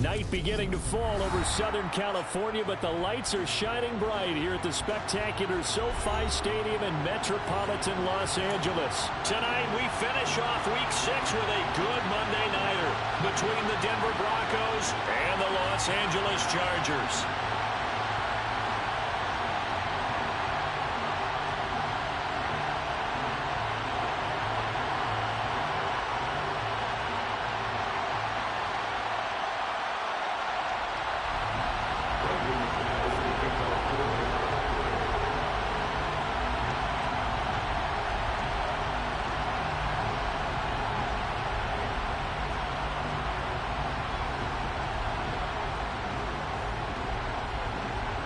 Night beginning to fall over Southern California, but the lights are shining bright here at the spectacular SoFi Stadium in metropolitan Los Angeles. Tonight we finish off Week 6 with a good Monday nighter between the Denver Broncos and the Los Angeles Chargers.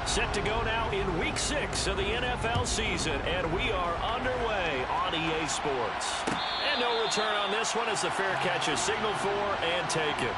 Set to go now in Week 6 of the NFL season, and we are underway on EA Sports. And no return on this one as the fair catch is signaled for and taken.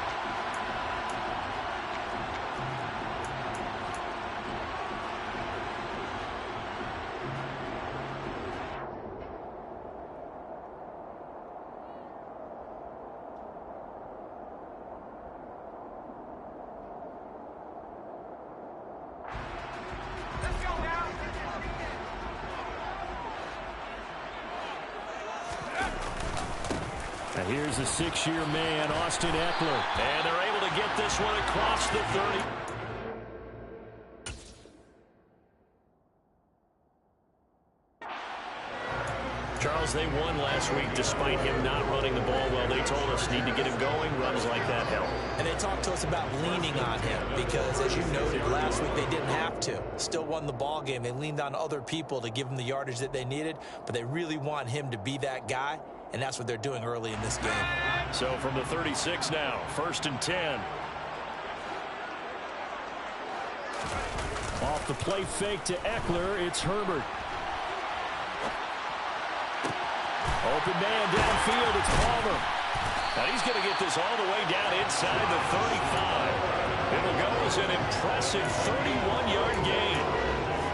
Here's a six-year man, Austin Eckler. And they're able to get this one across the 30. Charles, they won last week despite him not running the ball well. They told us need to get him going. Runs like that help. And they talked to us about leaning on him because, as you noted, last week they didn't have to. Still won the ball game. They leaned on other people to give them the yardage that they needed, but they really want him to be that guy. And that's what they're doing early in this game. So from the 36 now, 1st and 10. Off the play fake to Eckler, it's Herbert. Open man downfield, it's Palmer. Now he's going to get this all the way down inside the 35. It'll go as an impressive 31-yard gain.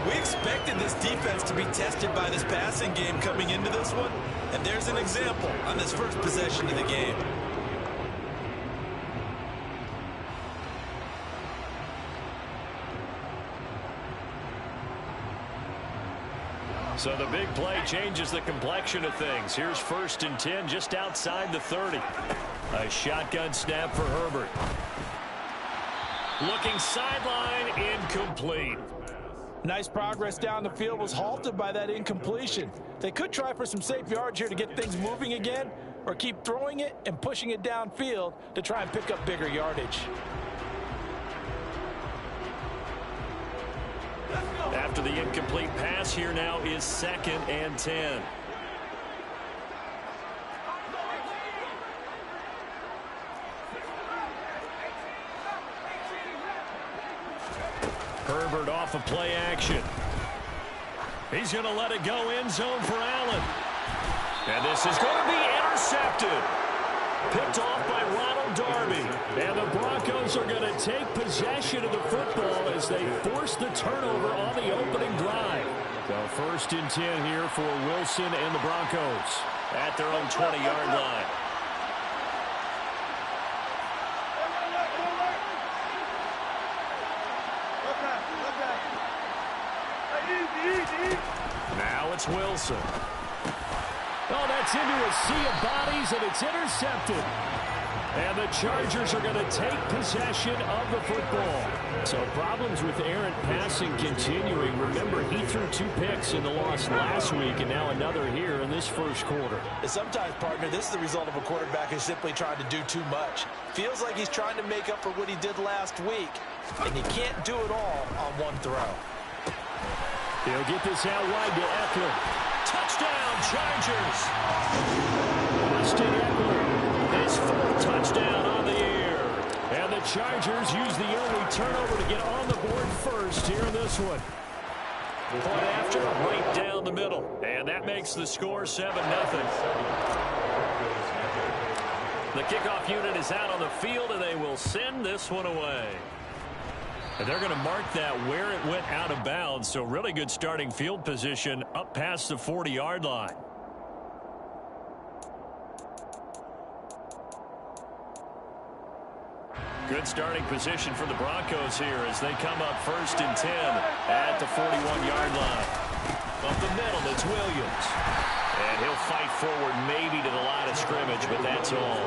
We expected this defense to be tested by this passing game coming into this one, and there's an example on this first possession of the game. So the big play changes the complexion of things. Here's 1st and 10 just outside the 30. A shotgun snap for Herbert. Looking sideline, incomplete. Nice progress down the field was halted by that incompletion. They could try for some safe yards here to get things moving again, or keep throwing it and pushing it downfield to try and pick up bigger yardage. After the incomplete pass, here now is 2nd and 10. Herbert off of play action. He's going to let it go end zone for Allen. And this is going to be intercepted. Picked off by Ronald Darby. And the Broncos are going to take possession of the football as they force the turnover on the opening drive. So 1st and 10 here for Wilson and the Broncos at their own 20-yard line. Now it's Wilson. Oh, that's into a sea of bodies, and it's intercepted. And the Chargers are going to take possession of the football. So problems with errant passing continuing. Remember, he threw 2 picks in the loss last week, and now another here in this first quarter. And sometimes, partner, this is the result of a quarterback who's simply trying to do too much. Feels like he's trying to make up for what he did last week, and you can't do it all on one throw. He'll get this out wide to Eckler. Touchdown, Chargers! Austin Eckler, his 4th touchdown on the year. And the Chargers use the only turnover to get on the board first here in this one. Point after, right down the middle. And that makes the score 7-0. The kickoff unit is out on the field, and they will send this one away. And they're going to mark that where it went out of bounds. So really good starting field position up past the 40-yard line. Good starting position for the Broncos here as they come up 1st and 10 at the 41-yard line. Up the middle, it's Williams. And he'll fight forward maybe to the line of scrimmage, but that's all.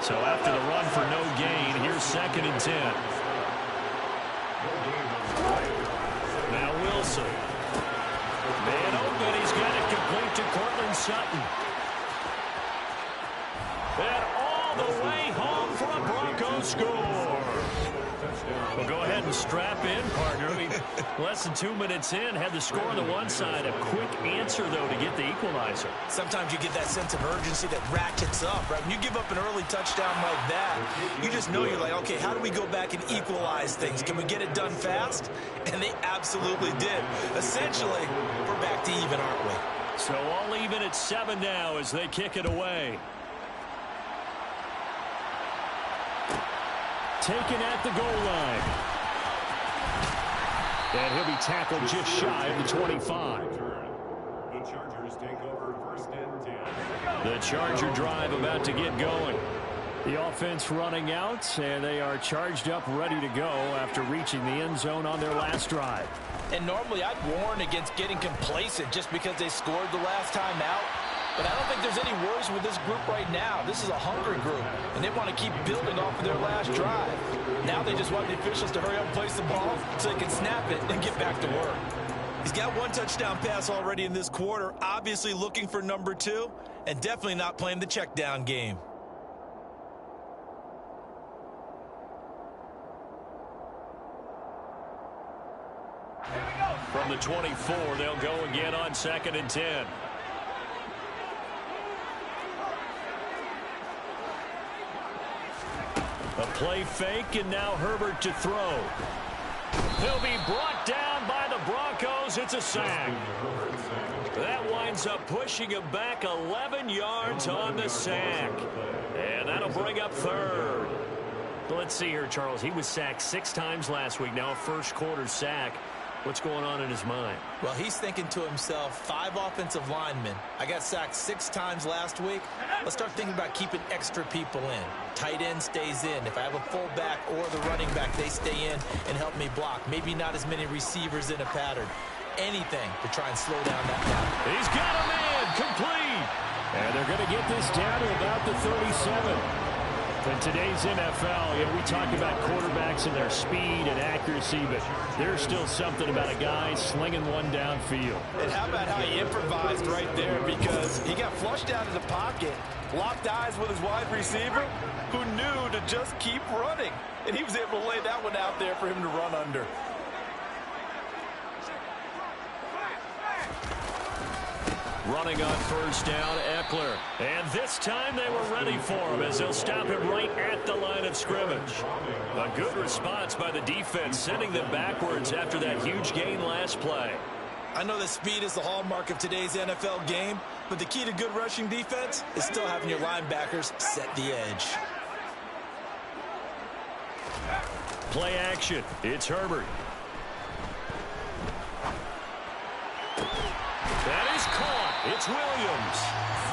So after the run for no gain, here's 2nd and 10. Now Wilson. Man open, he's got it complete to Cortland Sutton. And all the way home for a Broncos score. Well, go ahead and strap in, partner. Less than 2 minutes in, had the score on the one side. A quick answer, though, to get the equalizer. Sometimes you get that sense of urgency that ratchets up, right? When you give up an early touchdown like that, you just know you're like, okay, how do we go back and equalize things? Can we get it done fast? And they absolutely did. Essentially, we're back to even, aren't we? So all even at 7 now as they kick it away. Taken at the goal line. And he'll be tackled just shy of the 25. The Chargers take over 1st and 10. The Charger drive about to get going. The offense running out, and they are charged up, ready to go after reaching the end zone on their last drive. And normally I'd warn against getting complacent just because they scored the last time out. But I don't think there's any worries with this group right now. This is a hungry group, and they want to keep building off of their last drive. Now they just want the officials to hurry up and place the ball so they can snap it and get back to work. He's got 1 touchdown pass already in this quarter, obviously looking for number 2, and definitely not playing the check down game. From the 24, they'll go again on 2nd and 10. A play fake, and now Herbert to throw. He'll be brought down by the Broncos. It's a sack. That winds up pushing him back 11 yards on the sack. And that'll bring up 3rd. Let's see here, Charles. He was sacked 6 times last week. Now a first-quarter sack. What's going on in his mind? Well, he's thinking to himself, 5 offensive linemen. I got sacked 6 times last week. Let's start thinking about keeping extra people in. Tight end stays in. If I have a fullback or the running back, they stay in and help me block. Maybe not as many receivers in a pattern. Anything to try and slow down that pattern. He's got a man complete. And they're going to get this down to about the 37. In today's NFL, we talk about quarterbacks and their speed and accuracy, but there's still something about a guy slinging one downfield. And how about how he improvised right there, because he got flushed out of the pocket, locked eyes with his wide receiver, who knew to just keep running. And he was able to lay that one out there for him to run under. Running on 1st down, Eckler. And this time they were ready for him as they'll stop him right at the line of scrimmage. A good response by the defense, sending them backwards after that huge gain last play. I know that speed is the hallmark of today's NFL game, but the key to good rushing defense is still having your linebackers set the edge. Play action. It's Herbert. That is caught. It's Williams.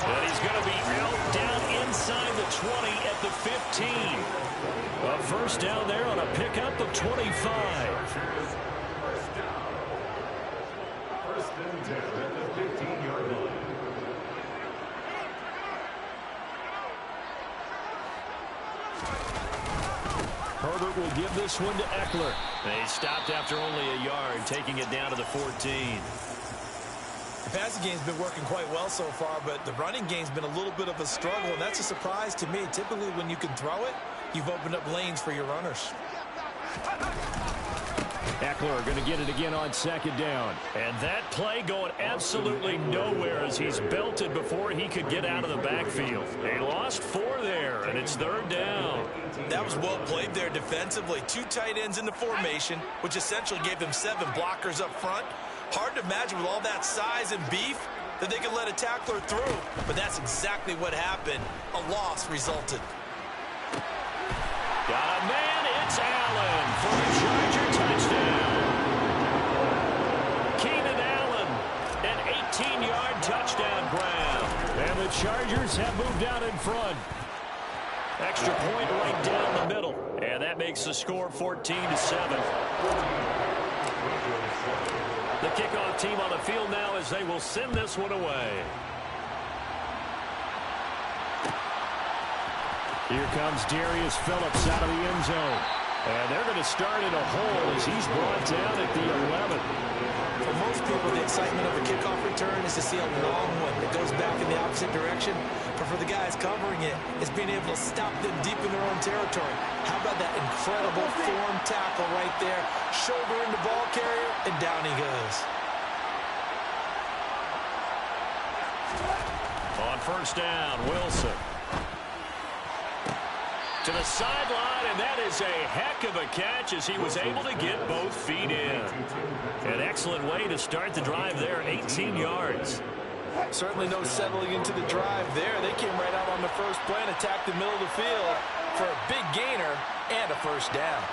And he's going to be out down inside the 20 at the 15. A 1st down there on a pickup of 25. 1st and 10 at the 15-yard line. Herbert will give this one to Eckler. They stopped after only a yard, taking it down to the 14. The passing game's been working quite well so far, but the running game's been a little bit of a struggle, and that's a surprise to me. Typically, when you can throw it, you've opened up lanes for your runners. Eckler going to get it again on 2nd down. And that play going absolutely nowhere as he's belted before he could get out of the backfield. They lost 4 there, and it's 3rd down. That was well played there defensively. 2 tight ends in the formation, which essentially gave them 7 blockers up front. Hard to imagine with all that size and beef that they could let a tackler through. But that's exactly what happened. A loss resulted. Got a man. It's Allen for the Charger touchdown. Keenan Allen, an 18-yard touchdown grab. And the Chargers have moved out in front. Extra point right down the middle. And that makes the score 14-7. The kickoff team on the field now as they will send this one away. Here comes Darius Phillips out of the end zone. And they're going to start in a hole as he's brought down at the 11. For most people, the excitement of a kickoff return is to see a long one that goes back in the opposite direction. But for the guys covering it, it's being able to stop them deep in their own territory. How about that incredible form tackle right there? Shoulder in the ball carrier, and down he goes. On first down, Wilson. To the sideline, and that is a heck of a catch as he was able to get both feet in. An excellent way to start the drive there, 18 yards. Certainly no settling into the drive there. They came right out on the first play and attacked the middle of the field for a big gainer and a first down.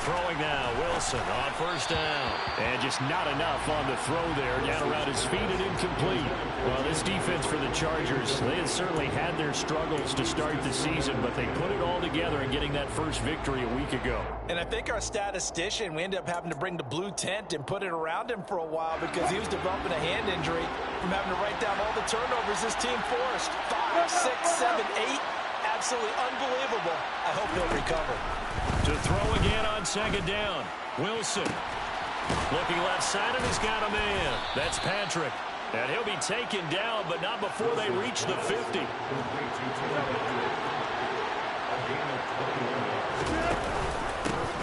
Throwing now, Wilson on first down. And just not enough on the throw there. Down around his feet and incomplete. Well, this defense for the Chargers, they had certainly had their struggles to start the season, but they put it all together in getting that first victory a week ago. And I think our statistician, we ended up having to bring the blue tent and put it around him for a while because he was developing a hand injury from having to write down all the turnovers this team forced. 5, 6, 7, 8. Absolutely unbelievable. I hope he'll recover. To throw again on second down. Wilson looking left side, and he's got a man. That's Patrick. And he'll be taken down, but not before they reach the 50.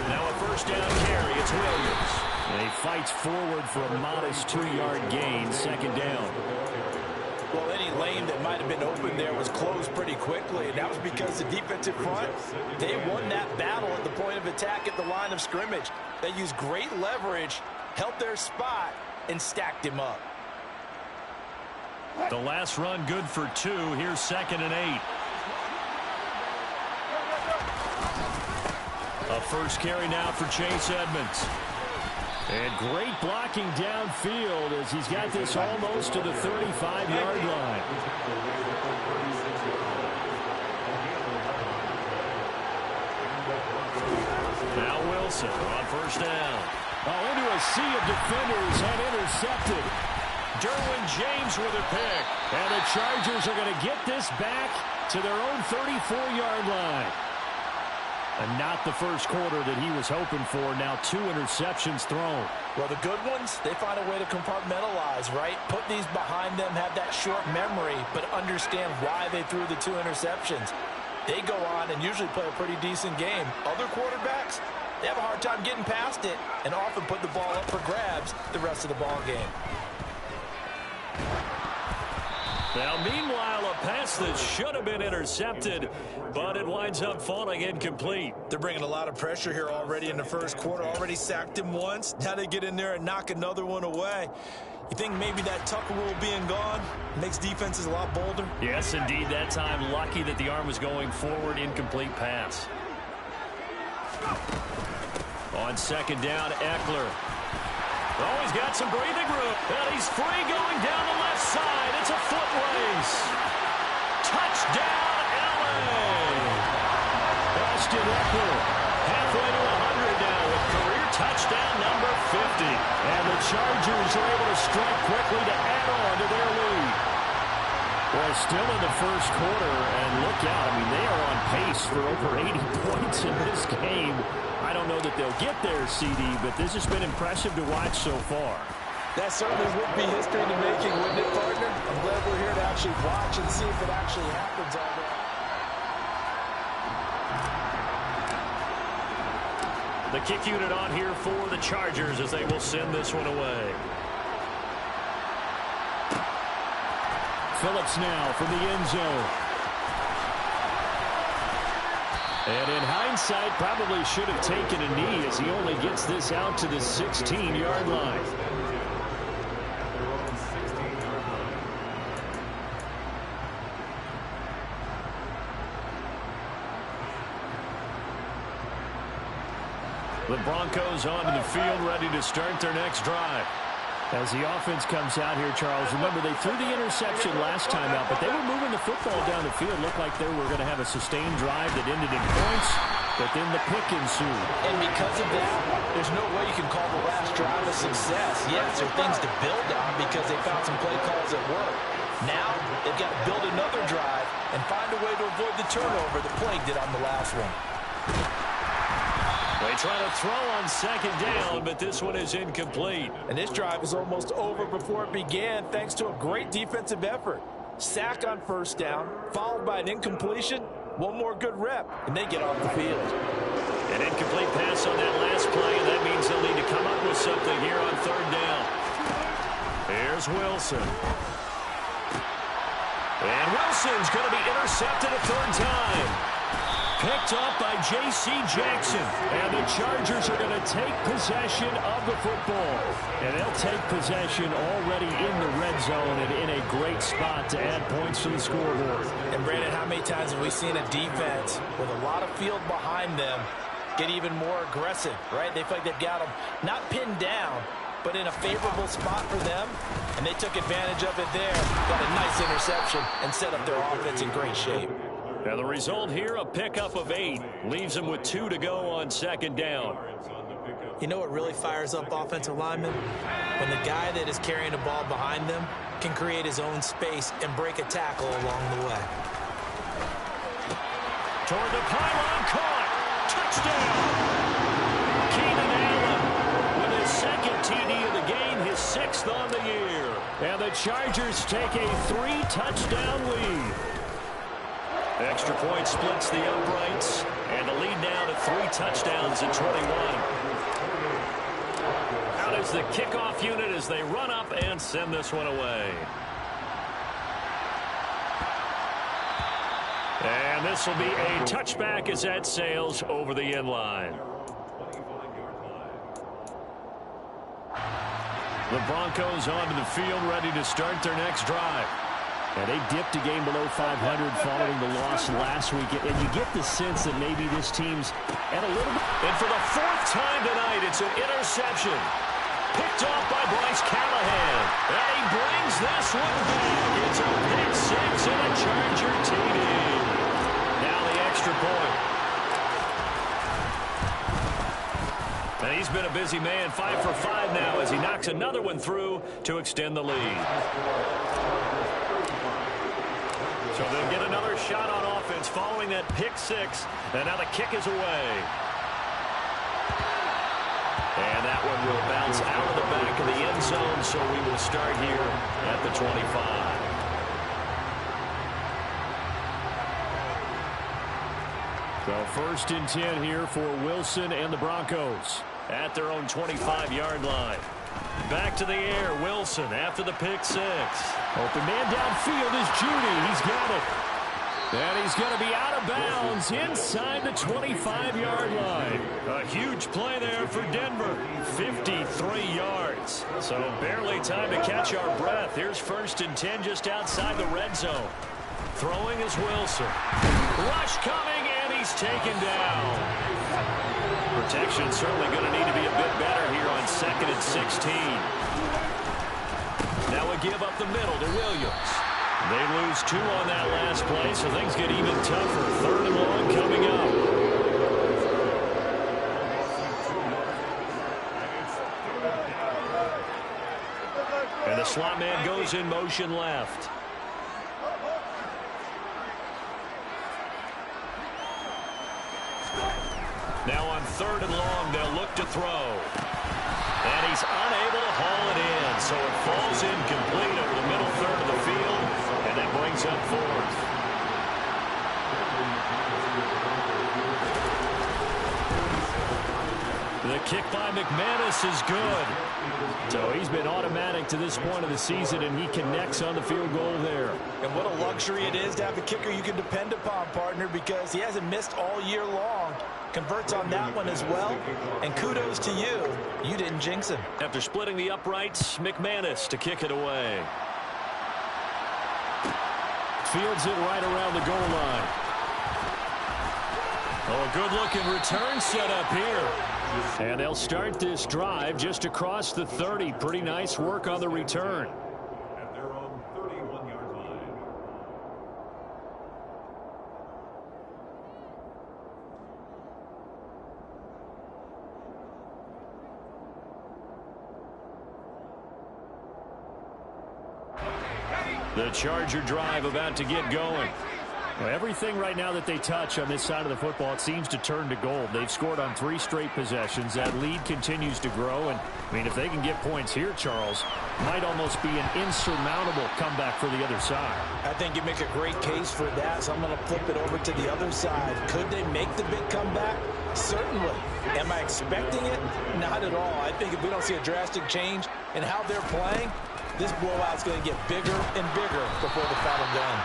Now a first down carry. It's Williams. And he fights forward for a modest 2-yard gain. Second down. Well, any lane that might have been open there was closed pretty quickly, and that was because the defensive front, they won that battle at the point of attack at the line of scrimmage. They used great leverage, held their spot, and stacked him up. The last run good for 2. Here's 2nd and 8. A first carry now for Chase Edmonds. And great blocking downfield as he's got this almost to the 35-yard line. Now Wilson on first down. Oh, into a sea of defenders and intercepted. Derwin James with a pick. And the Chargers are going to get this back to their own 34-yard line. And not the first quarter that he was hoping for. Now 2 interceptions thrown. Well, the good ones, they find a way to compartmentalize, right? Put these behind them, have that short memory, but understand why they threw the 2 interceptions. They go on and usually play a pretty decent game. Other quarterbacks, they have a hard time getting past it and often put the ball up for grabs the rest of the ball game. Now, meanwhile, a pass that should have been intercepted, but it winds up falling incomplete. They're bringing a lot of pressure here already in the first quarter. Already sacked him once. Now they get in there and knock another one away. You think maybe that Tucker rule being gone makes defenses a lot bolder? Yes, indeed. That time, lucky that the arm was going forward. Incomplete pass. On second down, Eckler. Oh, he's got some breathing room. And he's free going down the left side. It's a foot race. Touchdown, LA. Austin Eckler halfway to 100 now with career touchdown number 50. And the Chargers are able to strike quickly to add on to their lead. Well, still in the first quarter, and look out. I mean, they are on pace for over 80 points in this game. I don't know that they'll get there, CD, but this has been impressive to watch so far. That certainly would be history in the making, wouldn't it, partner? I'm glad we're here to actually watch and see if it actually happens all The day. kick unit on here for the Chargers as they will send this one away. Phillips now from the end zone. And in hindsight, probably should have taken a knee as he only gets this out to the 16-yard line. The Broncos onto the field, ready to start their next drive. As the offense comes out here, Charles, remember they threw the interception last time out, but they were moving the football down the field. Looked like they were going to have a sustained drive that ended in points, but then the pick ensued. And because of that, there's no way you can call the last drive a success. Yes, there are things to build on because they found some play calls at work. Now they've got to build another drive and find a way to avoid the turnover that plagued it on the last one. They try to throw on second down, but this one is incomplete. And this drive is almost over before it began thanks to a great defensive effort. Sack on first down, followed by an incompletion, one more good rep, and they get off the field. An incomplete pass on that last play, and that means they'll need to come up with something here on third down. Here's Wilson. And Wilson's going to be intercepted a third time. Picked up by J.C. Jackson. And the Chargers are going to take possession of the football. And they'll take possession already in the red zone and in a great spot to add points to the scoreboard. And, Brandon, how many times have we seen a defense with a lot of field behind them get even more aggressive, right? They feel like they've got them not pinned down, but in a favorable spot for them, and they took advantage of it there. Got a nice interception and set up their offense in great shape. Now the result here, a pickup of 8. Leaves them with 2 to go on second down. You know what really fires up offensive linemen? When the guy that is carrying the ball behind them can create his own space and break a tackle along the way. Toward the pylon, caught. Touchdown. Keenan Allen with his second TD of the game, his 6th on the year. And the Chargers take a 3-touchdown lead. Extra point splits the uprights, and the lead now to 3 touchdowns at 21. Out is the kickoff unit as they run up and send this one away. And this will be a touchback as that sails over the end line. The Broncos onto the field, ready to start their next drive. And they dipped a game below 500 following the loss last week. And you get the sense that maybe this team's at a little bit. And for the 4th time tonight, it's an interception. Picked off by Bryce Callahan. And he brings this one back. It's a pick 6 and a Charger TD. Now the extra point. And he's been a busy man, 5 for 5 now as he knocks another one through to extend the lead. So they'll get another shot on offense following that pick 6. And now the kick is away. And that one will bounce out of the back of the end zone, so we will start here at the 25. So 1st and 10 here for Wilson and the Broncos at their own 25-yard line. Back to the air, Wilson after the pick 6. Open man downfield is Judy. He's got it. And he's going to be out of bounds inside the 25-yard line. A huge play there for Denver. 53 yards. So barely time to catch our breath. Here's 1st and 10 just outside the red zone. Throwing is Wilson. Rush coming, and he's taken down. Protection certainly going to need to be a bit better here on 2nd and 16. Now we give up the middle to Williams. They lose 2 on that last play, so things get even tougher. 3rd and long coming up. And the slot man goes in motion left. Now on 3rd and long, they'll look to throw. And he's unable to haul it in, so it falls incomplete over the middle 3rd of the field, and that brings up 4th. The kick by McManus is good. So he's been automatic to this point of the season, and he connects on the field goal there. And what a luxury it is to have a kicker you can depend upon, partner, because he hasn't missed all year long. Converts on that one as well. And kudos to you. You didn't jinx him. After splitting the uprights, McManus to kick it away. Fields it right around the goal line. Oh, a good-looking return set up here. And they'll start this drive just across the 30. Pretty nice work on the return. At their own 31-yard line. The Charger drive about to get going. Well, everything right now that they touch on this side of the football, it seems to turn to gold. They've scored on 3 straight possessions. That lead continues to grow. And, I mean, if they can get points here, Charles, might almost be an insurmountable comeback for the other side. I think you make a great case for that, so I'm going to flip it over to the other side. Could they make the big comeback? Certainly. Am I expecting it? Not at all. I think if we don't see a drastic change in how they're playing, this blowout's going to get bigger and bigger before the final gun.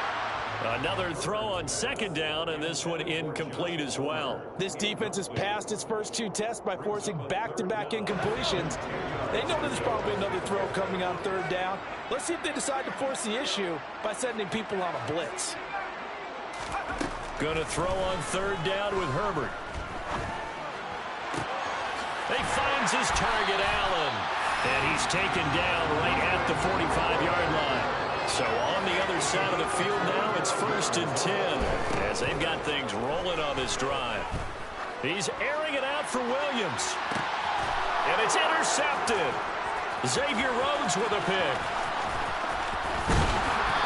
Another throw on second down, and this one incomplete as well. This defense has passed its first 2 tests by forcing back-to-back incompletions. They know there's probably another throw coming on third down. Let's see if they decide to force the issue by sending people on a blitz. Going to throw on third down with Herbert. He finds his target, Allen. And he's taken down right at the 45-yard line. So on the other side of the field now, it's 1st and 10 as they've got things rolling on this drive. He's airing it out for Williams. And it's intercepted. Xavier Rhodes with a pick.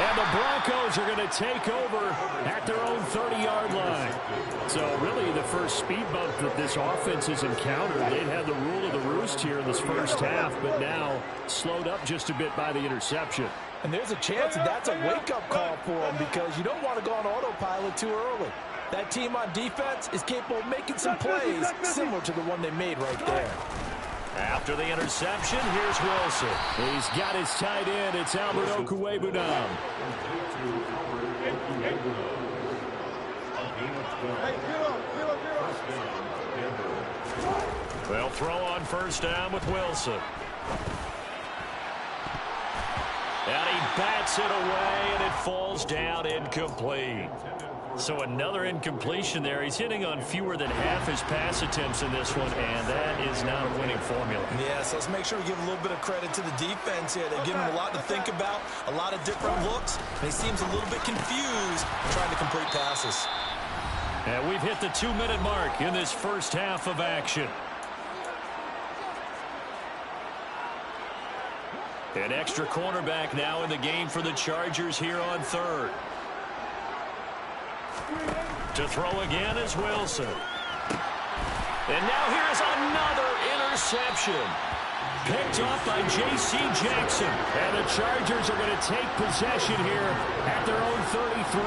And the Broncos are going to take over at their own 30-yard line. So really the first speed bump that this offense has encountered. They've had the rule of the roost here in this first half, but now slowed up just a bit by the interception. And there's a chance that that's a wake-up call for them because you don't want to go on autopilot too early. That team on defense is capable of making some plays similar to the one they made right there. After the interception, here's Wilson. He's got his tight end. It's Albert Okwuegbunam. They'll throw on first down with Wilson. And he bats it away, and it falls down incomplete. So another incompletion there. He's hitting on fewer than half his pass attempts in this one, and that is not a winning formula. Yeah, so let's make sure we give a little bit of credit to the defense here. They've given him a lot to think about, a lot of different looks, and he seems a little bit confused trying to complete passes. And we've hit the 2-minute mark in this first half of action. An extra cornerback now in the game for the Chargers here on third. To throw again is Wilson. And now here's another interception. Picked off by J.C. Jackson. And the Chargers are going to take possession here at their own 33.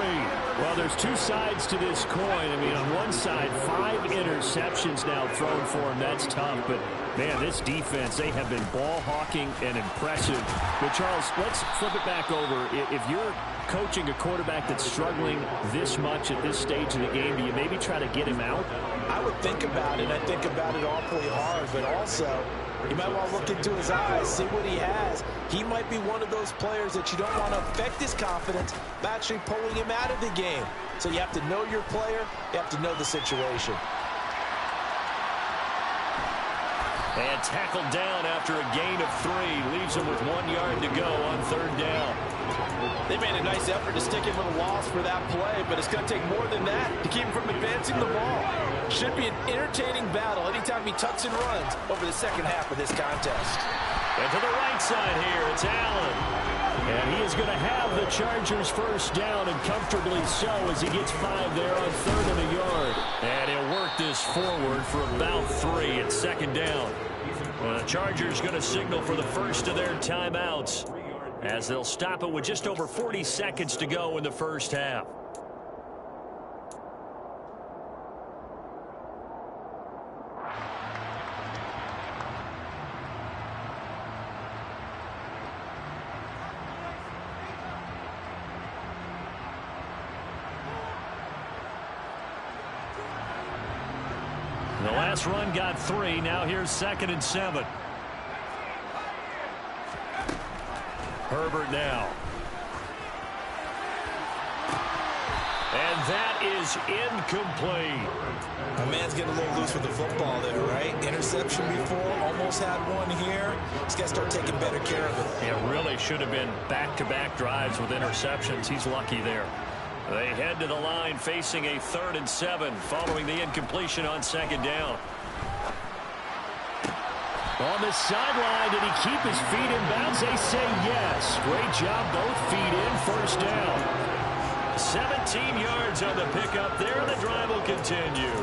Well, there's 2 sides to this coin. I mean, on one side, 5 interceptions now thrown for him. That's tough. But, man, this defense, they have been ball hawking and impressive. But, Charles, let's flip it back over. If you're coaching a quarterback that's struggling this much at this stage of the game, do you maybe try to get him out? I would think about it. I think about it awfully hard, but also you might want to look into his eyes, see what he has. He might be one of those players that you don't want to affect his confidence by actually pulling him out of the game. So you have to know your player. You have to know the situation. And tackled down after a gain of 3. Leaves him with 1 yard to go on third down. They made a nice effort to stick him with a loss for that play, but it's going to take more than that to keep him from advancing the ball. Should be an entertaining battle anytime he tucks and runs over the second half of this contest. And to the right side here, it's Allen. And he is going to have the Chargers first down, and comfortably so as he gets 5 there on 3rd and a yard. And he'll work this forward for about 3 at second down. The Chargers going to signal for the first of their timeouts as they'll stop it with just over 40 seconds to go in the first half. The last run got 3. Now here's 2nd and 7. Herbert now. And that is incomplete. My man's getting a little loose with the football there, right? Interception before, almost had one here. He's got to start taking better care of it. It really should have been back-to-back drives with interceptions. He's lucky there. They head to the line facing a 3rd and 7 following the incompletion on 2nd down. On the sideline, did he keep his feet in bounds? They say yes. Great job, both feet in, 1st down. 17 yards on the pickup there, and the drive will continue.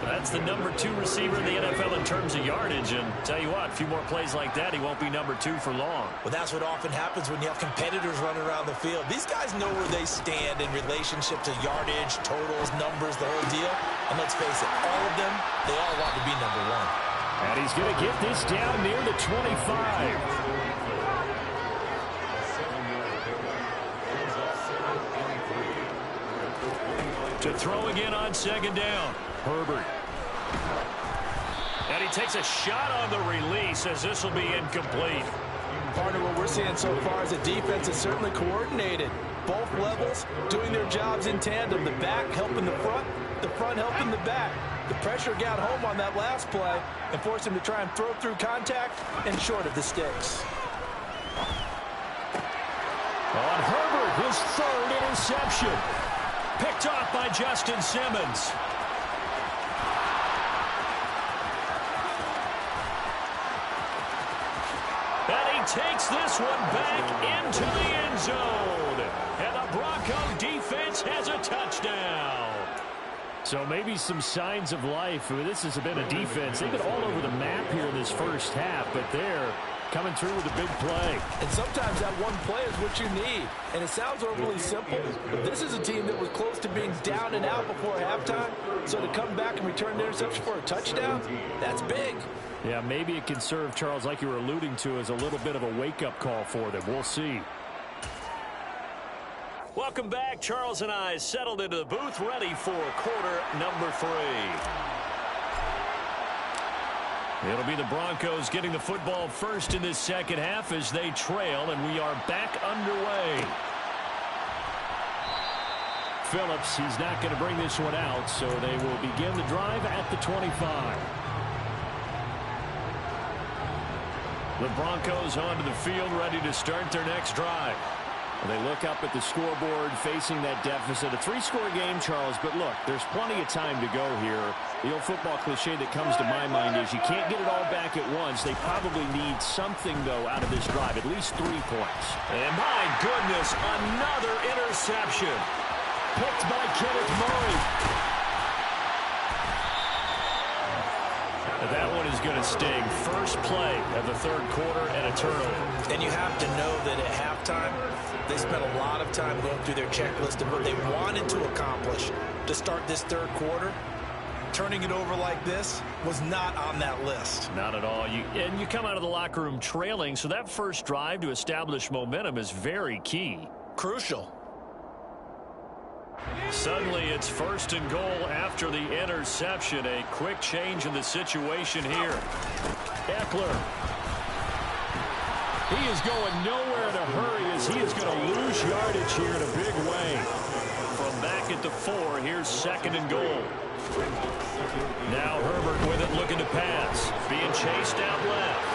That's the number 2 receiver in the NFL in terms of yardage, and tell you what, a few more plays like that, he won't be number 2 for long. Well, that's what often happens when you have competitors running around the field. These guys know where they stand in relationship to yardage, totals, numbers, the whole deal. And let's face it, all of them, they all want to be number 1. And he's going to get this down near the 25. To throw again on 2nd down. Herbert. And he takes a shot on the release as this will be incomplete. Partner, what we're seeing so far is the defense is certainly coordinated. Both levels doing their jobs in tandem. The back helping the front helping the back. The pressure got home on that last play and forced him to try and throw through contact and short of the sticks. On Herbert, his 3rd interception. Picked off by Justin Simmons. And he takes this one back into the end zone. And the Bronco defense has a touchdown. So maybe some signs of life. This has been a defense. They've been all over the map here in this first half, but they're coming through with a big play. And sometimes that one play is what you need. And it sounds overly simple, but this is a team that was close to being down and out before halftime. So to come back and return the interception for a touchdown, that's big. Yeah, maybe it can serve, Charles, like you were alluding to, as a little bit of a wake-up call for them. We'll see. Welcome back. Charles and I settled into the booth, ready for quarter number 3. It'll be the Broncos getting the football first in this second half as they trail, and we are back underway. Phillips, he's not going to bring this one out, so they will begin the drive at the 25. The Broncos onto the field, ready to start their next drive. They look up at the scoreboard facing that deficit. A 3-score game, Charles, but look, there's plenty of time to go here. The old football cliche that comes to my mind is you can't get it all back at once. They probably need something, though, out of this drive, at least 3 points. And my goodness, another interception. Picked by Kenneth Murray. That one is going to sting. First play of the 3rd quarter and a turnover. And you have to know that at halftime, they spent a lot of time going through their checklist of what they wanted to accomplish to start this 3rd quarter. Turning it over like this was not on that list. Not at all. And you come out of the locker room trailing, so that first drive to establish momentum is very key. Crucial. Suddenly it's 1st and goal after the interception. A quick change in the situation here. Eckler. He is going nowhere in a hurry as he is going to lose yardage here in a big way. From back at the 4, here's 2nd and goal. Now Herbert with it, looking to pass. Being chased out left.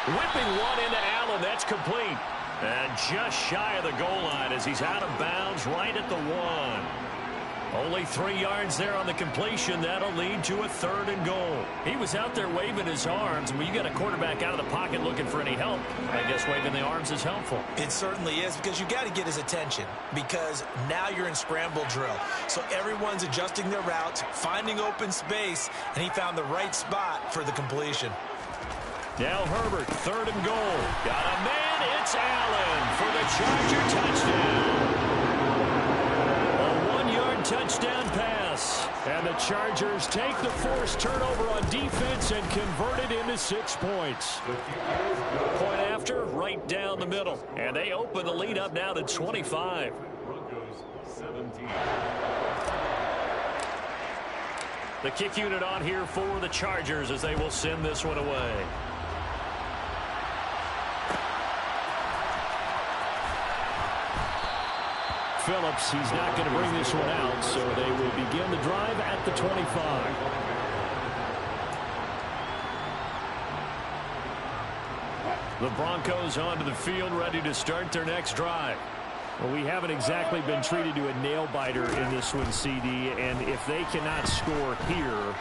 Whipping one into Allen. That's complete. And just shy of the goal line as he's out of bounds right at the 1. Only 3 yards there on the completion. That'll lead to a 3rd and goal. He was out there waving his arms. When you got a quarterback out of the pocket looking for any help, I guess waving the arms is helpful. It certainly is, because you got to get his attention, because now you're in scramble drill. So everyone's adjusting their routes, finding open space, and he found the right spot for the completion. Now Herbert, 3rd and goal. Got a man, it's Allen for the Charger touchdown. A 1-yard touchdown pass. And the Chargers take the forced turnover on defense and convert it into 6 points. Point after, right down the middle. And they open the lead up now to 25. Broncos 17. The kick unit on here for the Chargers as they will send this one away. Phillips. He's not going to bring this one out, so they will begin the drive at the 25. The Broncos onto the field, ready to start their next drive. Well, we haven't exactly been treated to a nail-biter in this one, CD, and if they cannot score here,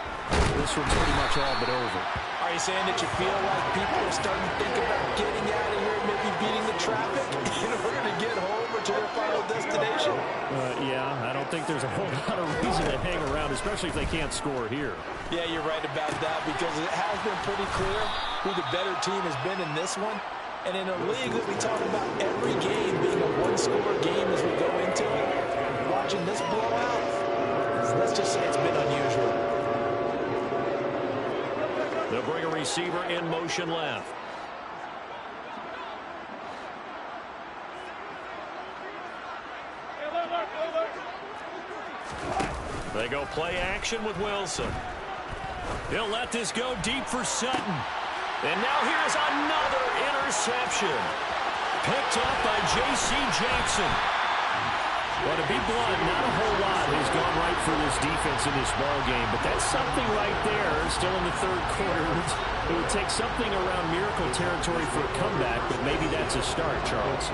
this one's pretty much all but over. Are you saying that you feel like people are starting to think about getting out of here, maybe beating the traffic in order to get home or to their final destination? Yeah, I don't think there's a whole lot of reason to hang around, especially if they can't score here. Yeah, you're right about that, because it has been pretty clear who the better team has been in this one. And in a league that we talk about every game being a one-score game as we go into it, watching this blowout, let's just say it's been unusual. They'll bring a receiver in motion left. They go play action with Wilson. He'll let this go deep for Sutton. And now here's another interception. Picked up by J.C. Jackson. Well, to be blunt, not a whole lot has gone right for this defense in this ball game, but that's something right there. Still in the third quarter. It would take something around miracle territory for a comeback, but maybe that's a start, Charles.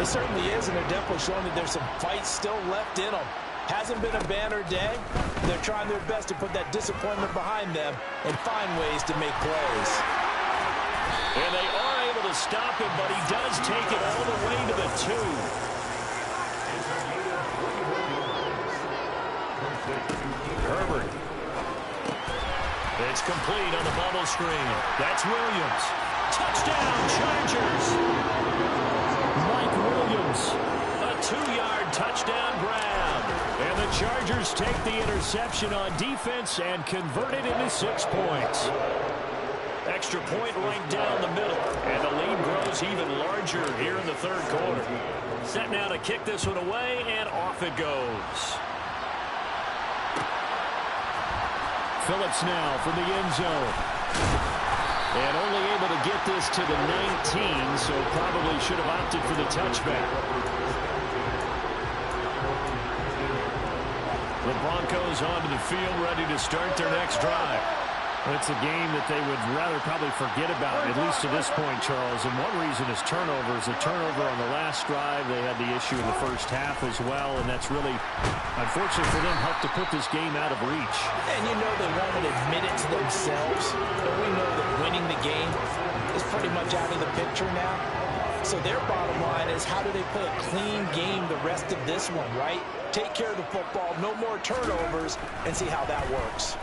It certainly is, and they're definitely showing that there's some fight still left in them. Hasn't been a banner day. They're trying their best to put that disappointment behind them and find ways to make plays. And they are able to stop him, but he does take it all the way to the 2. Herbert. It's complete on the bubble screen. That's Williams. Touchdown, Chargers. Mike Williams. A 2-yard touchdown grab. And the Chargers take the interception on defense and convert it into 6 points. Extra point right down the middle. And the lead grows even larger here in the third quarter. Set now to kick this one away, and off it goes. Phillips now from the end zone. And only able to get this to the 19, so probably should have opted for the touchback. The Broncos onto the field, ready to start their next drive. It's a game that they would rather probably forget about, at least to this point, Charles. And one reason is turnovers. A turnover on the last drive. They had the issue in the first half as well, and that's really, unfortunately for them, helped to put this game out of reach. And you know they won't admit it to themselves, but we know that winning the game is pretty much out of the picture now. So their bottom line is, how do they play a clean game the rest of this one, right? Take care of the football, no more turnovers, and see how that works.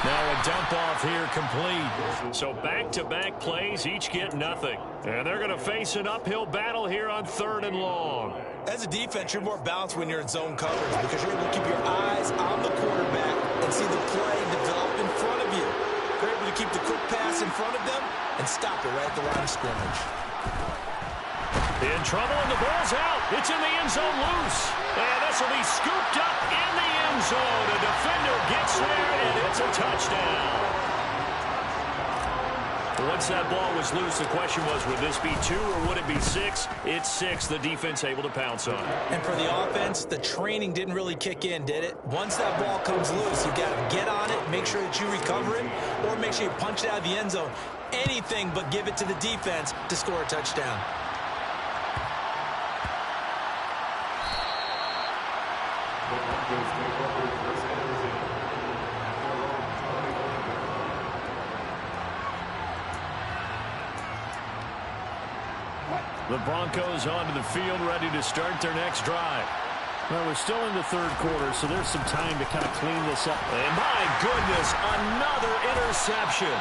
Now a dump off here complete. So back-to-back plays, each get nothing. And they're going to face an uphill battle here on 3rd and long. As a defense, you're more balanced when you're in zone coverage because you're able to keep your eyes on the quarterback and see the play develop in front of you. You're able to keep the quick pass in front of them and stop it right at the line of scrimmage. In trouble, and the ball's out. It's in the end zone loose. And this will be scooped up in the end zone. A defender gets there, and it's a touchdown. Once that ball was loose, the question was, would this be 2 or would it be 6? It's 6. The defense able to pounce on it. And for the offense, the training didn't really kick in, did it? Once that ball comes loose, you got to get on it, make sure that you recover it, or make sure you punch it out of the end zone. Anything but give it to the defense to score a touchdown. The Broncos onto the field, ready to start their next drive. Well, we're still in the third quarter, so there's some time to kind of clean this up. And my goodness, another interception.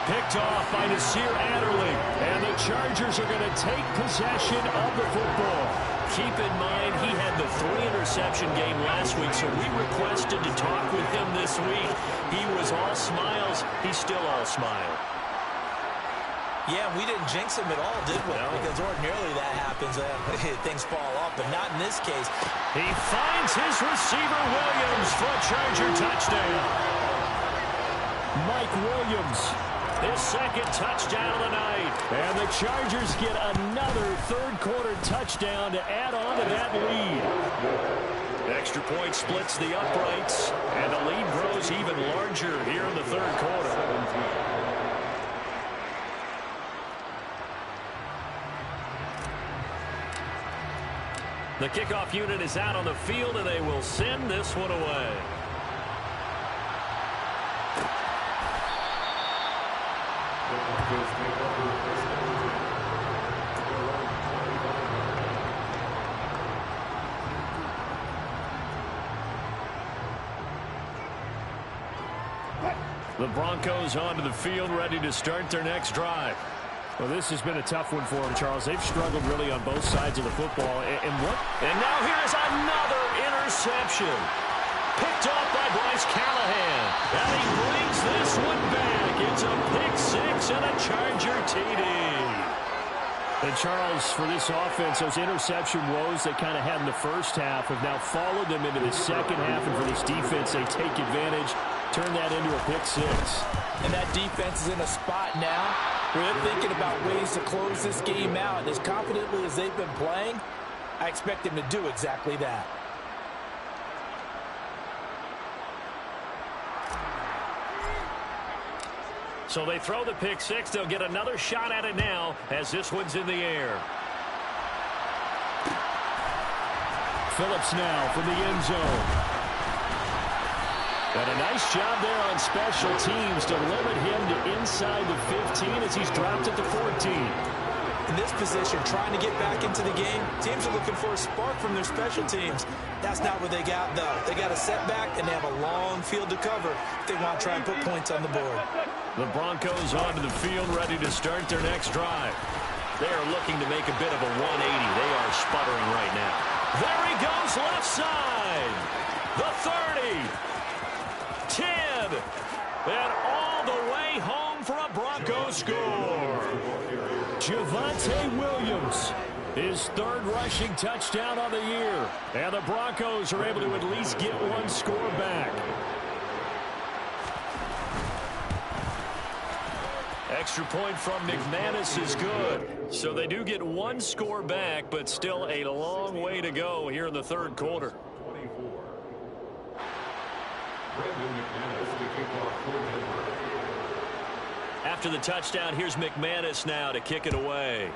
Picked off by Nasir Adderley. And the Chargers are going to take possession of the football. Keep in mind, he had the 3-interception game last week, so we requested to talk with him this week. He was all smiles. He's still all smile. Yeah, we didn't jinx him at all, did we? No. Because ordinarily that happens. Things fall off, but not in this case. He finds his receiver, Williams, for a Charger touchdown. Mike Williams his second touchdown of the night. And the Chargers get another third-quarter touchdown to add on to that lead. Extra point splits the uprights, and the lead grows even larger here in the third quarter. The kickoff unit is out on the field, and they will send this one away. The Broncos onto the field, ready to start their next drive. Well, this has been a tough one for them, Charles. They've struggled really on both sides of the football. And now here's another interception. Picked off by Bryce Callahan. And he brings this one back. It's a pick six and a Charger TD. And, Charles, for this offense, those interception woes they kind of had in the first half have now followed them into the second half. And for this defense, they take advantage, turn that into a pick six. And that defense is in a spot now where they're thinking about ways to close this game out. And as confidently as they've been playing, I expect them to do exactly that. So they throw the pick six. They'll get another shot at it now as this one's in the air. Phillips now from the end zone. And a nice job there on special teams to limit him to inside the 15 as he's dropped it to 14. In this position, trying to get back into the game, teams are looking for a spark from their special teams. That's not what they got, though. They got a setback, and they have a long field to cover if they want to try and put points on the board. The Broncos onto the field, ready to start their next drive. They are looking to make a bit of a 180. They are sputtering right now. There he goes, left side. The 30. 10. And all the way home for a Broncos score. Javonte Williams, his third rushing touchdown on the year. And the Broncos are able to at least get one score back. Extra point from McManus is good. So they do get one score back, but still a long way to go here in the third quarter. After the touchdown, here's McManus now to kick it away.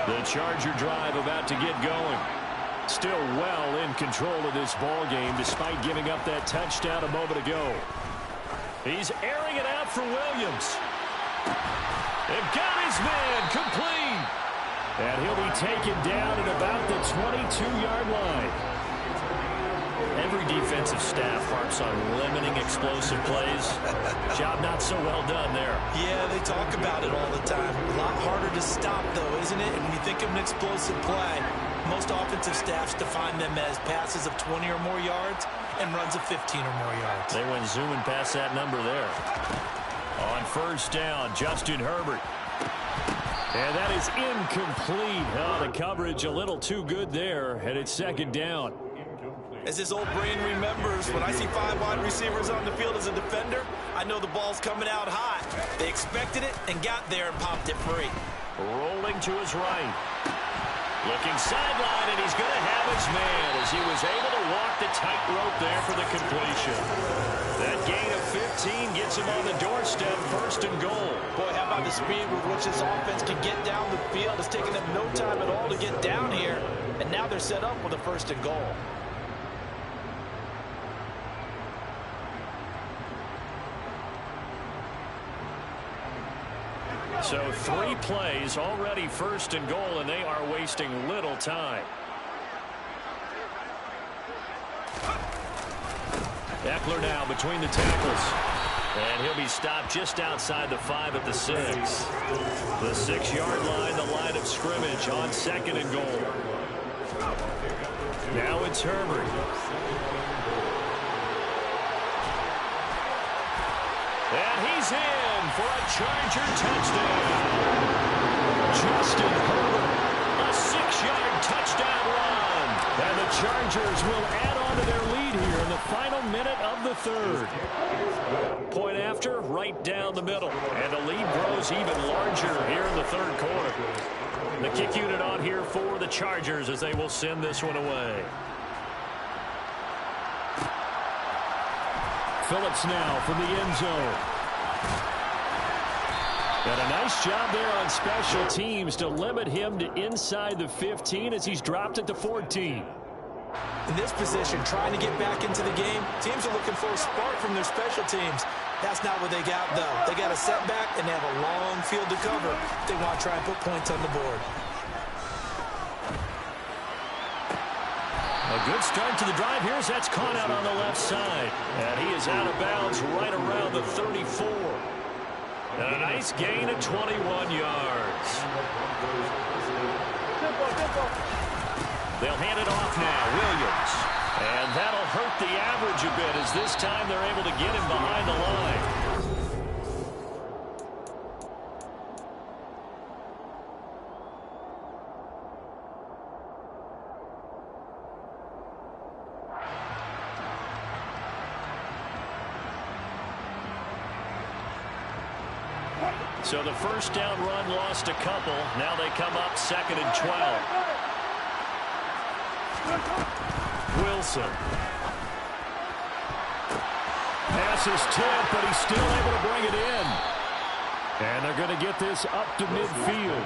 The Charger drive about to get going. Still well in control of this ball game despite giving up that touchdown a moment ago. He's airing it out for Williams. They've got his man complete. And he'll be taken down at about the 22-yard line. Every defensive staff harps on limiting explosive plays. Job not so well done there. Yeah, they talk about it all the time. A lot harder to stop, though, isn't it? And when you think of an explosive play, most offensive staffs define them as passes of 20 or more yards and runs of 15 or more yards. They went zooming past that number there. On first down, Justin Herbert. And that is incomplete. Oh, the coverage a little too good there, and it's second down. As his old brain remembers, when I see 5 wide receivers on the field as a defender, I know the ball's coming out hot. They expected it and got there and popped it free. Rolling to his right. Looking sideline, and he's going to have his man as he was able to walk the tightrope there for the completion. That gain of 15 gets him on the doorstep, first and goal. Boy, how about the speed with which this offense can get down the field? It's taken them no time at all to get down here, and now they're set up with a first and goal. So 3 plays, already first and goal, and they are wasting little time. Eckler now between the tackles. And he'll be stopped just outside the 5 at the 6. The 6-yard line, the line of scrimmage on second and goal. Now it's Herbert. And he's in. down for a Charger touchdown. Justin Herbert, a 6-yard touchdown run. And the Chargers will add on to their lead here in the final minute of the third. Point after, right down the middle. And the lead grows even larger here in the third quarter. The kick unit on here for the Chargers as they will send this one away. Phillips now from the end zone. And a nice job there on special teams to limit him to inside the 15 as he's dropped at the 14. In this position, trying to get back into the game, teams are looking for a spark from their special teams. That's not what they got, though. They got a setback, and they have a long field to cover. They want to try and put points on the board. A good start to the drive. Here's that's caught out on the left side. And he is out of bounds right around the 34. And a nice gain of 21 yards. They'll hand it off now. Williams. And that'll hurt the average a bit as this time they're able to get him behind the line. So the first down run lost a couple. Now they come up 2nd and 12. Wilson. Pass is tipped, but he's still able to bring it in. And they're going to get this up to midfield.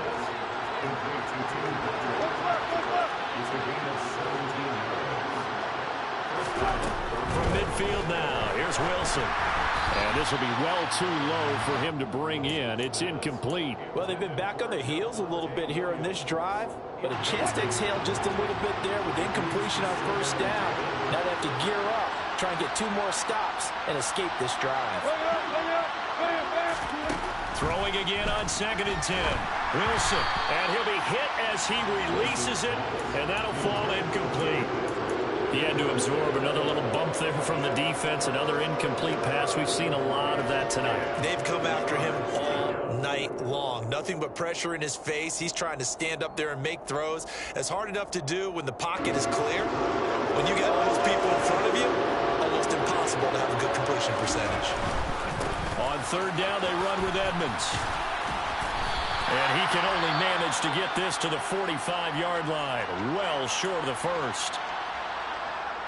From midfield now, here's Wilson. And this will be well too low for him to bring in. It's incomplete. Well, they've been back on their heels a little bit here in this drive, but a chance to exhale just a little bit there with incompletion on first down. Now they have to gear up, try and get 2 more stops, and escape this drive. Throwing again on 2nd and 10. Wilson, and he'll be hit as he releases it, and that'll fall incomplete. He had to absorb another little bump there from the defense, another incomplete pass. We've seen a lot of that tonight. They've come after him all night long. Nothing but pressure in his face. He's trying to stand up there and make throws. It's hard enough to do when the pocket is clear. When you got all those people in front of you, almost impossible to have a good completion percentage. On 3rd down, they run with Edmonds. And he can only manage to get this to the 45-yard line. Well short of the first.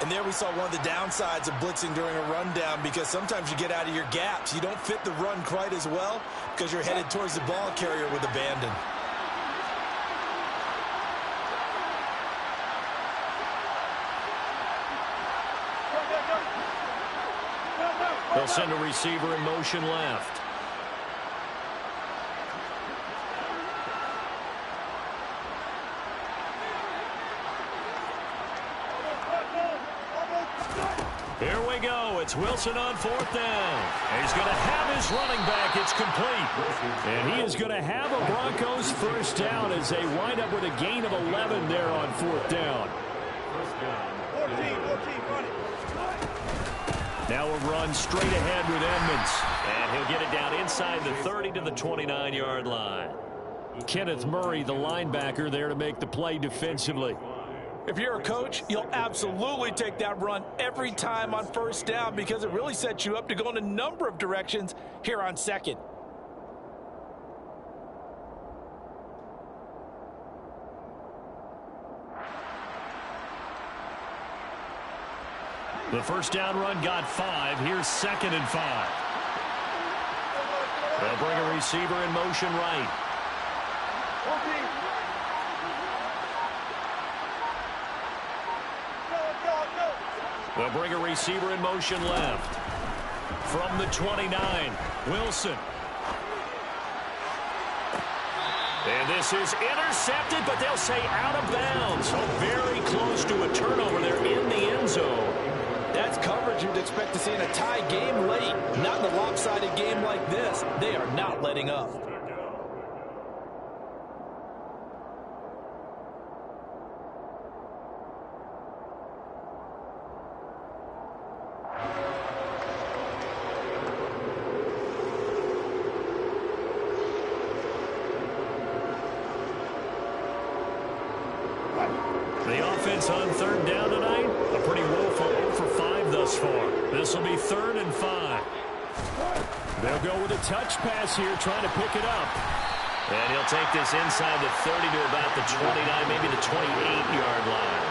And there we saw one of the downsides of blitzing during a rundown, because sometimes you get out of your gaps. You don't fit the run quite as well because you're headed towards the ball carrier with abandon. They'll send a receiver in motion left. Here we go. It's Wilson on 4th down. And he's going to have his running back. It's complete. And he is going to have a Broncos first down as they wind up with a gain of 11 there on 4th down. Now a run straight ahead with Edmonds. And he'll get it down inside the 30 to the 29-yard line. Kenneth Murray, the linebacker, there to make the play defensively. If you're a coach, you'll absolutely take that run every time on first down because it really sets you up to go in a number of directions here on 2nd. The first down run got 5. Here's 2nd and 5. They'll bring a receiver in motion right. They'll bring a receiver in motion left. From the 29, Wilson. And this is intercepted, but they'll say out of bounds. So very close to a turnover there in the end zone. That's coverage you'd expect to see in a tie game late. Not in a lopsided game like this. They are not letting up. thus far. This will be 3rd and 5. They'll go with a touch pass here, trying to pick it up. And he'll take this inside the 30 to about the 29, maybe the 28-yard line.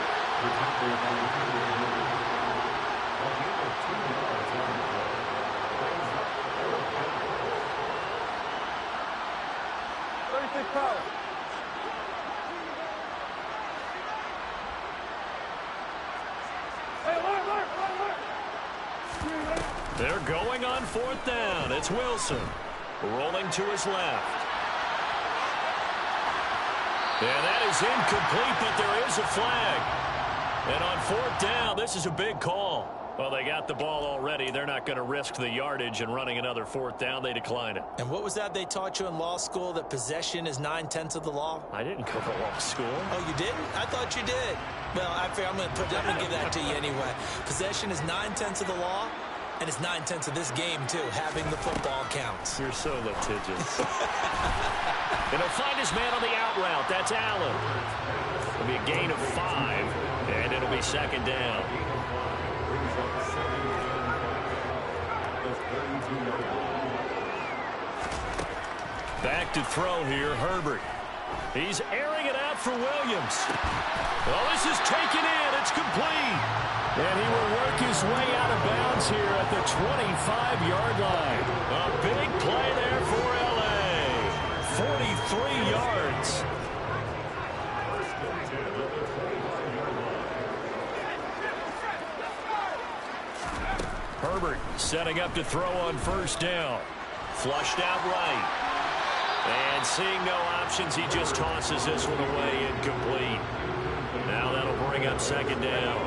They're going on 4th down. It's Wilson rolling to his left. And that is incomplete, but there is a flag. And on 4th down, this is a big call. Well, they got the ball already. They're not going to risk the yardage and running another 4th down. They decline it. And what was that they taught you in law school, that possession is 9/10 of the law? I didn't go to law school. Oh, you didn't? I thought you did. Well, I'm going to give that to you anyway. Possession is 9/10 of the law, and it's 9/10 of this game, too. Having the football counts. You're so litigious. And he'll find his man on the out route. That's Allen. It'll be a gain of 5, and it'll be 2nd down. Back to throw here, Herbert. He's airing it out for Williams. Well, this is taken in. It's complete. And he will work his way out of bounds here at the 25-yard line. A big play there for L.A. 43 yards. Herbert setting up to throw on 1st down. Flushed out right. And seeing no options, he just tosses this one away, incomplete. Now that'll bring up 2nd down.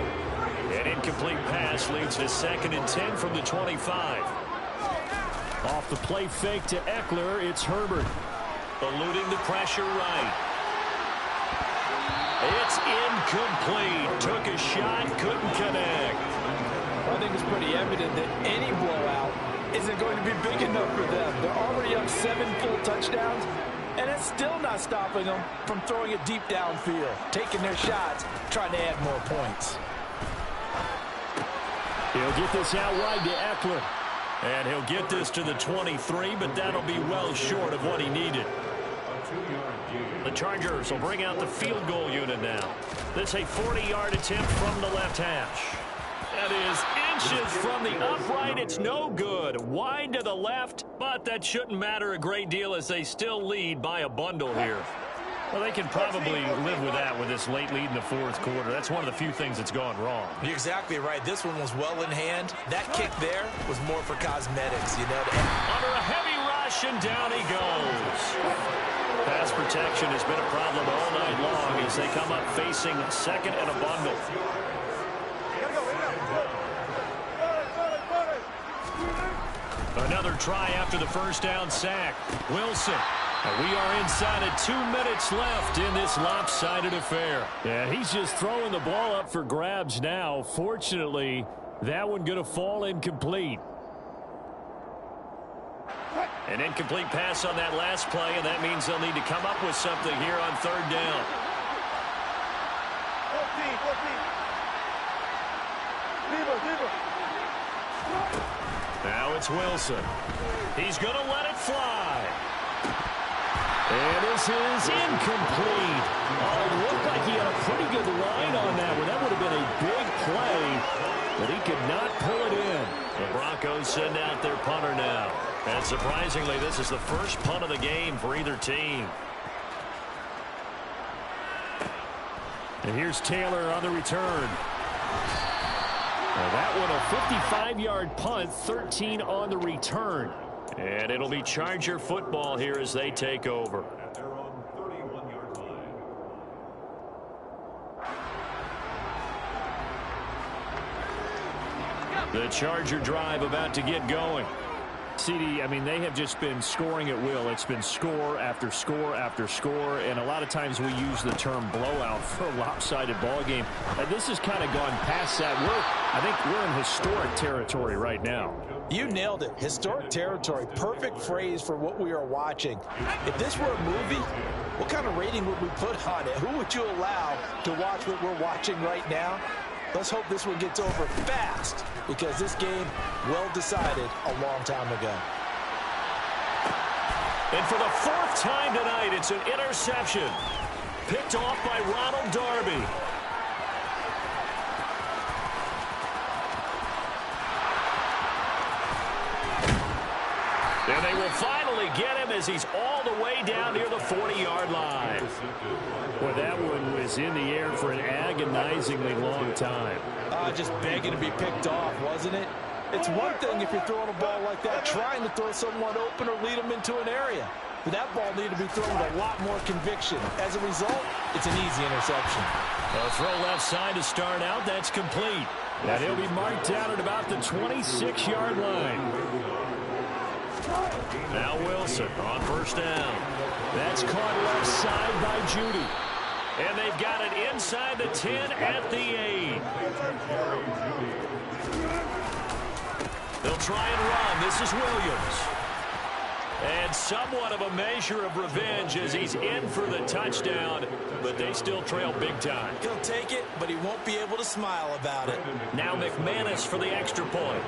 An incomplete pass leads to 2nd and 10 from the 25. Off the play fake to Eckler, it's Herbert. Eluding the pressure right. It's incomplete. Took a shot, couldn't connect. I think it's pretty evident that any blowout isn't going to be big enough for them. They're already up 7 full touchdowns, and it's still not stopping them from throwing it deep downfield, taking their shots, trying to add more points. He'll get this out wide to Eckler. And he'll get this to the 23, but that'll be well short of what he needed. The Chargers will bring out the field goal unit now. This a 40-yard attempt from the left hash. That is inches from the upright. It's no good. Wide to the left, but that shouldn't matter a great deal as they still lead by a bundle here. Well, they can probably live with that with this late lead in the 4th quarter. That's one of the few things that's gone wrong. You're exactly right. This one was well in hand. That kick there was more for cosmetics, you know. Under a heavy rush, and down he goes. Pass protection has been a problem all night long as they come up facing 2nd and a bundle. Another try after the 1st down sack. Wilson. And we are inside of 2 minutes left in this lopsided affair. Yeah, he's just throwing the ball up for grabs now. Fortunately, that one going to fall incomplete. An incomplete pass on that last play, and that means they'll need to come up with something here on 3rd down. Now it's Wilson. He's going to let it fly. And this is incomplete. Oh, it looked like he had a pretty good line on that one. That would have been a big play, but he could not pull it in. The Broncos send out their punter now. And surprisingly, this is the first punt of the game for either team. And here's Taylor on the return. Now that one a 55-yard punt, 13 on the return. And it'll be Charger football here as they take over. At their own 31-yard line. The Charger drive about to get going. CD, I mean, they have just been scoring at will. It's been score after score after score, and a lot of times we use the term blowout for a lopsided ball game. And this has kind of gone past that. I think we're in historic territory right now. You nailed it. Historic territory. Perfect phrase for what we are watching. If this were a movie, what kind of rating would we put on it? Who would you allow to watch what we're watching right now? Let's hope this one gets over fast. because this game well decided a long time ago. And for the fourth time tonight, it's an interception. Picked off by Ronald Darby. And they will finally get him as he's all the way down near the 40-yard line. Well, that one was in the air for an agonizingly long time. Just begging to be picked off, wasn't it? It's one thing if you're throwing a ball like that, trying to throw someone open or lead them into an area. But that ball needed to be thrown with a lot more conviction. As a result, it's an easy interception. A throw left side to start out. That's complete. And he'll be marked down at about the 26-yard line. Now Wilson on first down. That's caught left side by Judy. And they've got it inside the 10 at the 8. They'll try and run. This is Williams. And somewhat of a measure of revenge as he's in for the touchdown, but they still trail big time. He'll take it, but he won't be able to smile about it. Now McManus for the extra point.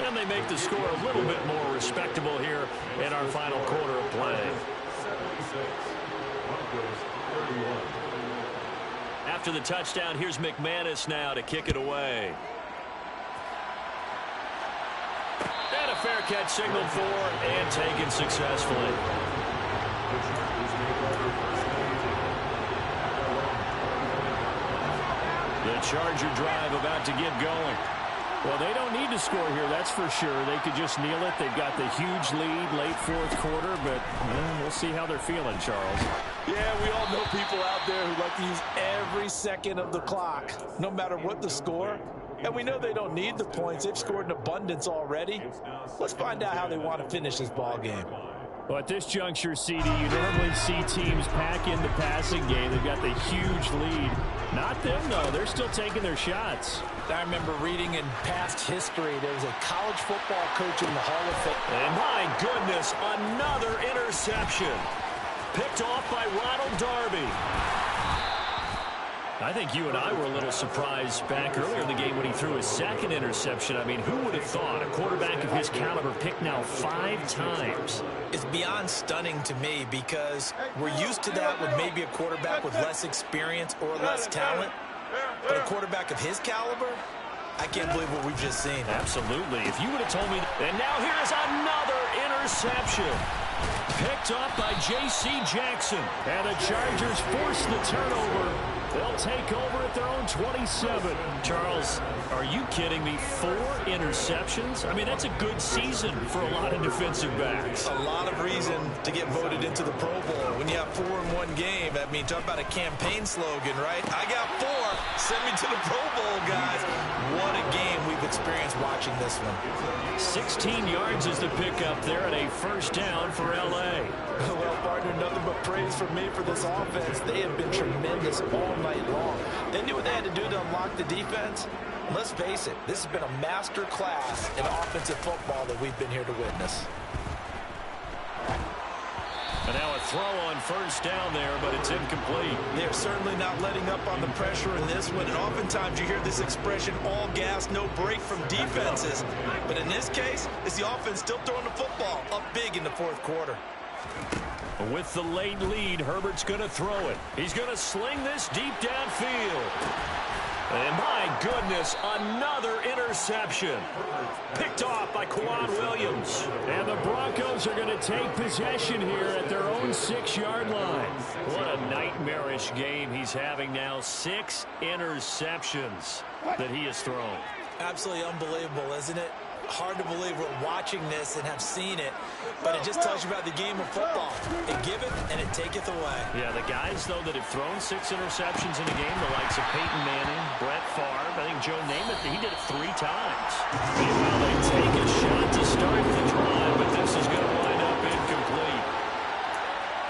And they make the score a little bit more respectable here in our final quarter of play. After the touchdown, here's McManus now to kick it away. And a fair catch signaled for and taken successfully. The Charger drive about to get going. Well, they don't need to score here, that's for sure. They could just kneel it. They've got the huge lead late fourth quarter, but we'll see how they're feeling, Charles. Yeah, we all know people out there who like to use every second of the clock, no matter what the score. And we know they don't need the points. They've scored in abundance already. Let's find out how they want to finish this ball game. Well, at this juncture, CD, you normally see teams pack in the passing game. They've got the huge lead. Not them, though. They're still taking their shots. I remember reading in past history, there was a college football coach in the Hall of Fame. And my goodness, another interception. Picked off by Ronald Darby. I think you and I were a little surprised back earlier in the game when he threw his second interception. I mean, who would have thought a quarterback of his caliber picked now 5 times? It's beyond stunning to me because we're used to that with maybe a quarterback with less experience or less talent. But a quarterback of his caliber, I can't believe what we've just seen. Absolutely. If you would have told me. And now here's another interception. Picked off by J.C. Jackson. And the Chargers force the turnover. They'll take over at their own 27. Charles, are you kidding me? 4 interceptions? I mean, that's a good season for a lot of defensive backs. A lot of reason to get voted into the Pro Bowl. When you have 4 in one game, I mean, talk about a campaign slogan, right? I got 4. Send me to the Pro Bowl, guys. What a game we've experienced watching this one. 16 yards is the pickup there and a first down for L.A. Well, partner, nothing but praise from me for this offense. They have been tremendous all night long. They knew what they had to do to unlock the defense. Let's face it, this has been a master class in offensive football that we've been here to witness. And now a throw on first down there, but it's incomplete. They're certainly not letting up on the pressure in this one, and oftentimes you hear this expression, all gas, no break from defenses. But in this case, it's the offense still throwing the football up big in the fourth quarter. With the late lead, Herbert's going to throw it. He's going to sling this deep downfield. And my goodness, another interception. Picked off by Quan Williams. And the Broncos are going to take possession here at their own 6-yard line. What a nightmarish game he's having now. 6 interceptions that he has thrown. Absolutely unbelievable, isn't it? Hard to believe we're watching this and have seen it, but it just tells you about the game of football. It giveth and it taketh away. Yeah, the guys, though, that have thrown 6 interceptions in a game, the likes of Peyton Manning, Brett Favre, I think Joe Namath, he did it 3 times. Meanwhile, they take a shot to start the drive, but this is going to wind up incomplete.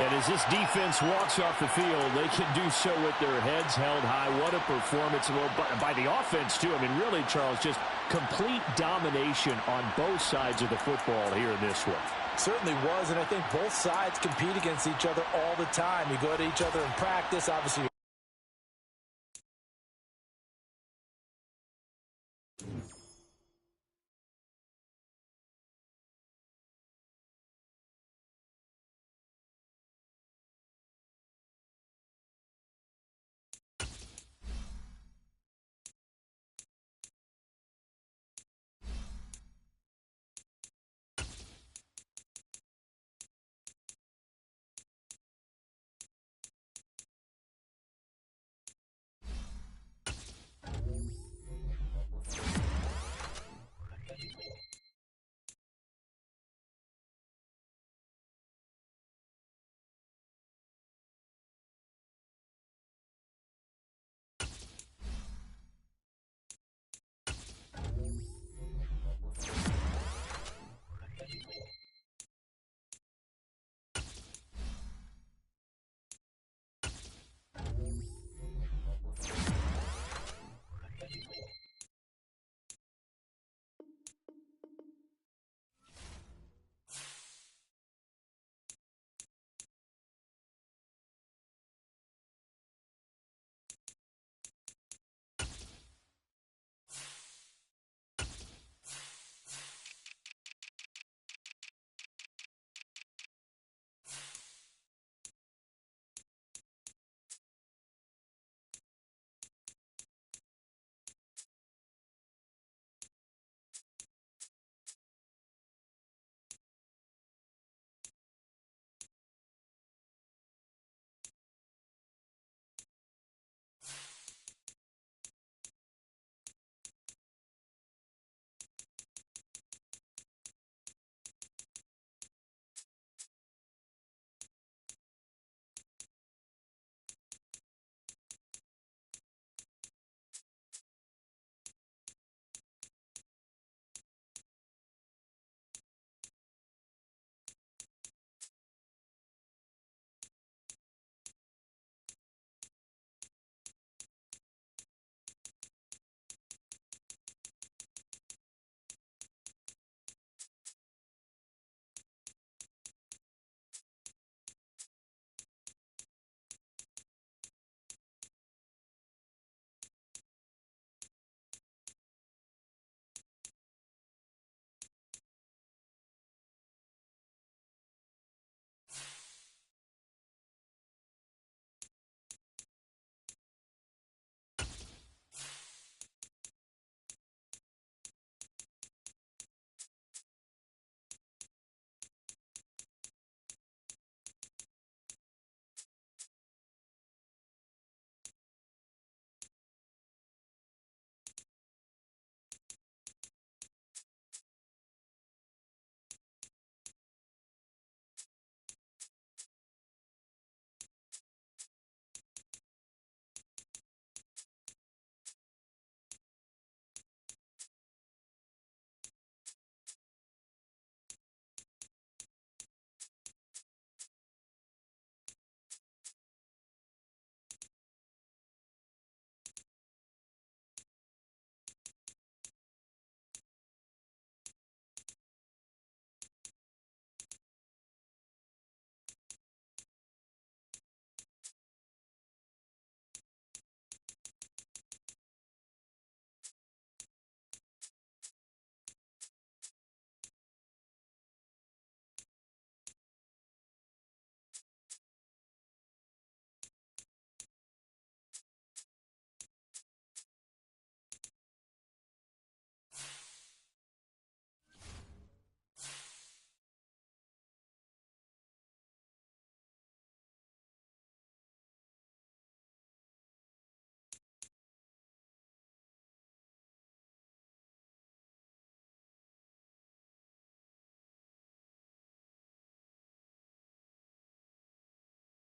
And as this defense walks off the field, they can do so with their heads held high. What a performance by the offense, too. I mean, really, Charles, just complete domination on both sides of the football here in this one. Certainly was, and I think both sides compete against each other all the time. You go at each other in practice, obviously.